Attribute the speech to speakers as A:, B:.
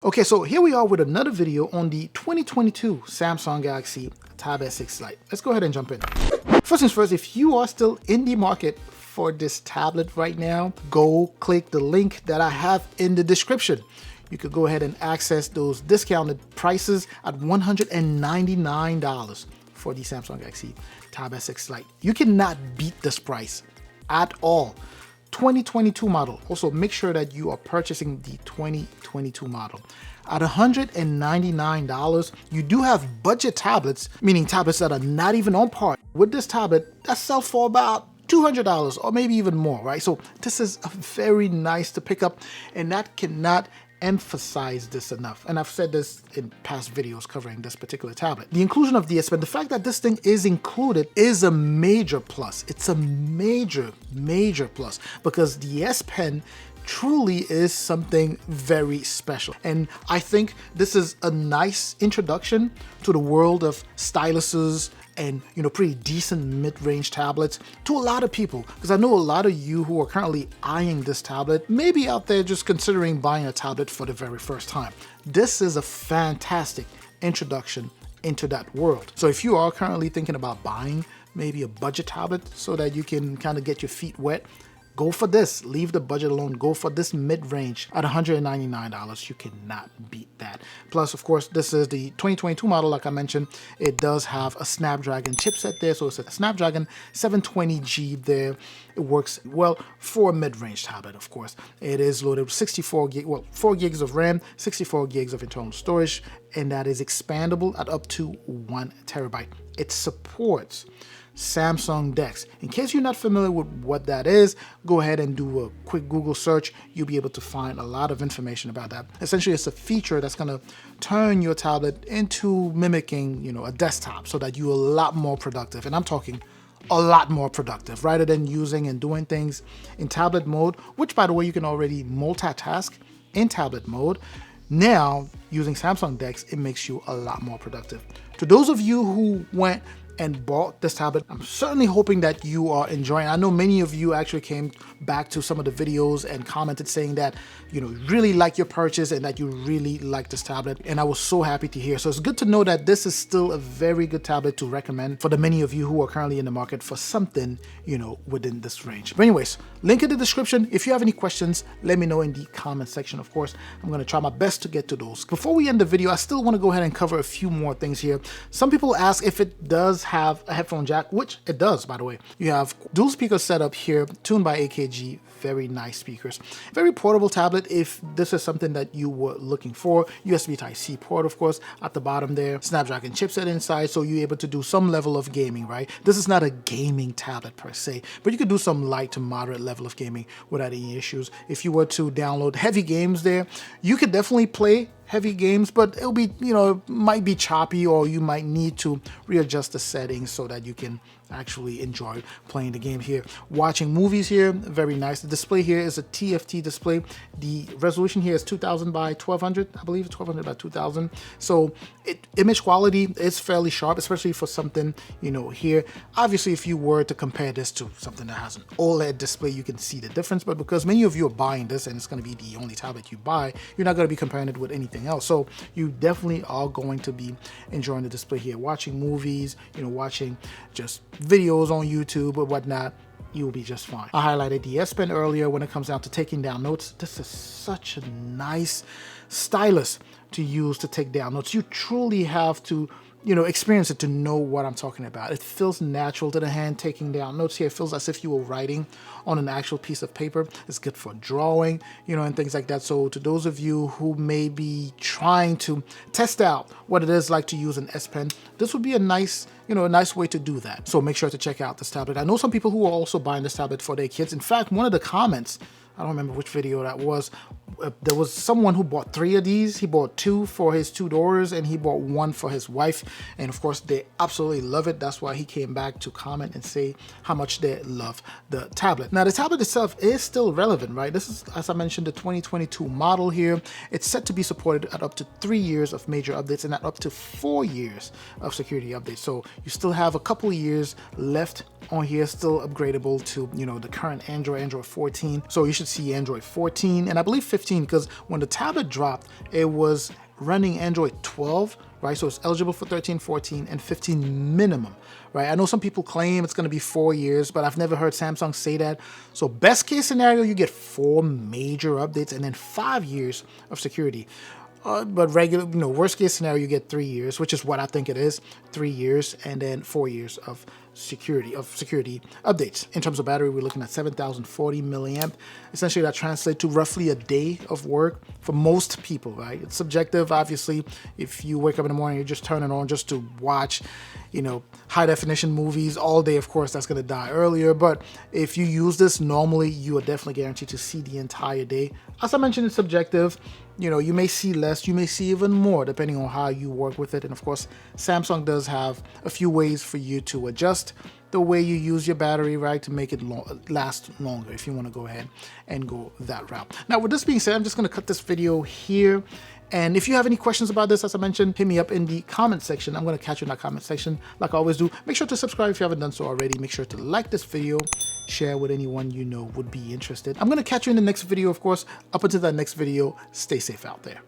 A: Okay, so here we are with another video on the 2022 Samsung Galaxy Tab S6 Lite. Let's go ahead and jump in. First things first, if you are still in the market for this tablet right now, go click the link that I have in the description. You could go ahead and access those discounted prices at $199 for the Samsung Galaxy Tab S6 Lite. You cannot beat this price at all. 2022 model. Also, make sure that you are purchasing the 2022 model. At $199, you do have budget tablets, meaning tablets that are not even on par with this tablet that sell for about $200 or maybe even more, right? So this is very nice to pick up, and that cannot emphasize this enough. And I've said this in past videos covering this particular tablet. The inclusion of the S Pen, the fact that this thing is included is a major plus. It's a major plus because the S Pen truly is something very special. And I think this is a nice introduction to the world of styluses and, you know, pretty decent mid-range tablets to a lot of people, because I know a lot of you who are currently eyeing this tablet may be out there just considering buying a tablet for the very first time. This is a fantastic introduction into that world. So if you are currently thinking about buying maybe a budget tablet so that you can kind of get your feet wet, go for this. Leave the budget alone. Go for this mid-range at $199. You cannot beat that. Plus, of course, this is the 2022 model. Like I mentioned, it does have a Snapdragon chipset there. So it's a Snapdragon 720G there. It works well for a mid-range tablet, of course. It is loaded with 4 gigs of RAM, 64 gigs of internal storage, and that is expandable at up to 1 terabyte. It supports Samsung DeX. In case you're not familiar with what that is, go ahead and do a quick Google search. You'll be able to find a lot of information about that. Essentially, it's a feature that's going to turn your tablet into mimicking, you know, a desktop so that you're a lot more productive. And I'm talking a lot more productive rather than using and doing things in tablet mode, which, by the way, you can already multitask in tablet mode. Now, using Samsung DeX, it makes you a lot more productive. To those of you who went and bought this tablet, I'm certainly hoping that you are enjoying. I know many of you actually came back to some of the videos and commented saying that, you know, really like your purchase and that you really like this tablet, and I was so happy to hear. So it's good to know that this is still a very good tablet to recommend for the many of you who are currently in the market for something, you know, within this range. But anyways, link in the description. If you have any questions, let me know in the comment section. Of course, I'm going to try my best to get to those. Before we end the video, I still want to go ahead and cover a few more things here. Some people ask if it does have a headphone jack, which it does, by the way. You have dual speaker setup here, tuned by AKG, very nice speakers. Very portable tablet if this is something that you were looking for. USB Type-C port, of course, at the bottom there. Snapdragon chipset inside, so you're able to do some level of gaming, right? This is not a gaming tablet per se, but you could do some light to moderate level of gaming without any issues. If you were to download heavy games there, you could definitely play heavy games, but it'll be, you know, it might be choppy, or you might need to readjust the settings so that you can actually enjoy playing the game here. Watching movies here, very nice. The display here is a TFT display. The resolution here is 2000 by 1200, I believe, 1200 by 2000. So image quality is fairly sharp, especially for something, you know, here. Obviously, if you were to compare this to something that has an OLED display, you can see the difference. But because many of you are buying this and it's going to be the only tablet you buy, you're not going to be comparing it with anything else. So you definitely are going to be enjoying the display here. Watching movies, you know, watching just videos on YouTube or whatnot, you'll be just fine. I highlighted the S Pen earlier. When it comes down to taking down notes, this is such a nice stylus to use to take down notes. You truly have to, you know, experience it to know what I'm talking about. It feels natural to the hand taking down notes here. It feels as if you were writing on an actual piece of paper. It's good for drawing, you know, and things like that. So to those of you who may be trying to test out what it is like to use an S Pen, this would be a nice, you know, a nice way to do that. So make sure to check out this tablet. I know some people who are also buying this tablet for their kids. In fact, one of the comments, I don't remember which video that was, there was someone who bought 3 of these. He bought 2 for his 2 daughters and he bought 1 for his wife. And of course, they absolutely love it. That's why he came back to comment and say how much they love the tablet. Now, the tablet itself is still relevant, right? This is, as I mentioned, the 2022 model here. It's set to be supported at up to 3 years of major updates and at up to 4 years of security updates. So you still have a couple of years left on here, still upgradable to, you know, the current Android 14. So you should see Android 14 and I believe 15, because when the tablet dropped, it was running Android 12, right? So it's eligible for 13, 14, and 15 minimum, right? I know some people claim it's going to be 4 years, but I've never heard Samsung say that. So best case scenario, you get 4 major updates and then 5 years of security. But regular, worst case scenario, you get 3 years, which is what I think it is, 3 years, and then 4 years of security updates. In terms of battery, we're looking at 7,040 milliamp. Essentially, that translates to roughly a day of work for most people, right? It's subjective, obviously. If you wake up in the morning, you just turn it on just to watch, high definition movies all day, of course, that's going to die earlier. But if you use this normally, you are definitely guaranteed to see the entire day. As I mentioned, it's subjective. You may see less, you may see even more, depending on how you work with it. And of course, Samsung does have a few ways for you to adjust the way you use your battery, right, to make it last longer if you want to go ahead and go that route. Now, with this being said, I'm just going to cut this video here. And if you have any questions about this, as I mentioned, hit me up in the comment section. I'm going to catch you in that comment section like I always do. Make sure to subscribe if you haven't done so already. Make sure to like this video, share with anyone you know would be interested. I'm going to catch you in the next video, of course. Up until that next video, stay safe out there.